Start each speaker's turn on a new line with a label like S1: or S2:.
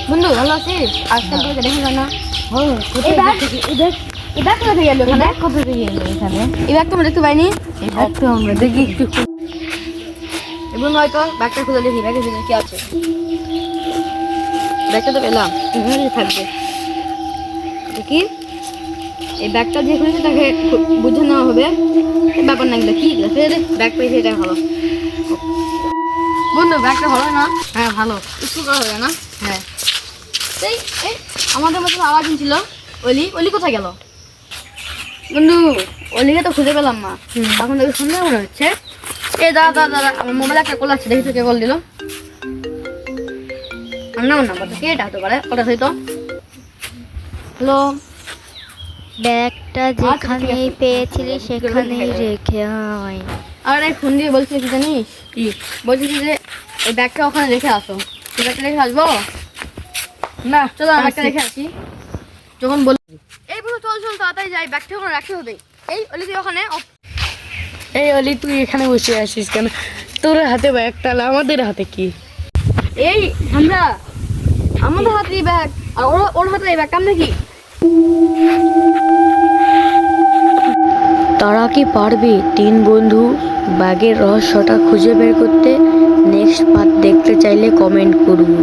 S1: বন্ধু ভালো আছিস? আজকাল তোকে দেখি না।
S2: এই ব্যাগ কোথা থেকে এলো এখানে?
S1: কোথা থেকে এলো এখানে?
S2: এই ব্যাগ তো আমরা দেখতে পাইনি।
S1: এই ব্যাগ তো আমরা দেখি একটু
S2: এবং হয়তো ব্যাগটা খুলে দেখি ব্যাগের ভিতরে কি আছে। ব্যাগটা তো পেলাম, এখানে থাকবে। দেখি এই ব্যাগটা যে খুলেছে তাকে বুঝে নেওয়া হবে। ব্যাপার না এগুলো কি ব্যাগ পেয়েছে, এটা ভালো। বন্ধু ব্যাগটা ভালো না?
S1: হ্যাঁ ভালো।
S2: স্কুল করা হবে না?
S1: হ্যাঁ
S2: এই এই আমাদের মধ্যে আওয়াজ ছিল। অলি অলি কোথায় গেল? বন্ধু অলিকে তো খুঁজে পেলাম না। এখন দেখে সুন্দর মনে হচ্ছে। এই দাদা দাদা আমার মোবাইলে একটা কল আছে, দেখি তো কে কল দিল। আমার নাম্বারটা কে এটা হতে পারে? ওটা হয়তো। হ্যালো,
S3: ব্যাগটা যেখানেই পেয়েছিলি সেখানেই রেখে আয়।
S2: আরে ফোন দিয়ে বলছি কি জানিস?
S1: কি
S2: বলছিস যে এই ব্যাগটা ওখানে রেখে আসো। তুই ব্যাগটা রেখে আসবো?
S1: না
S2: চলো আমি ব্যাগটা রেখে আসি। যখন বল এই বলো চল চল তাড়াতাড়ি যাই, ব্যাগটা ওখানে রাখতে হবে। এই অলি তুই ওখানে
S1: এই অলি তুই এখানে বসে আছিস কেন? তোর হাতে ব্যাগটা না, আমাদের হাতে কি?
S2: এই আমরা আমাদের হাতে এই ব্যাগ আর ওর হাতে এই ব্যাগ, কেমন কি?
S3: তারা কি পারবে তিন বন্ধু ব্যাগের রহস্যটা খুঁজে বের করতে? নেক্সট পার্ট দেখতে চাইলে কমেন্ট করুন।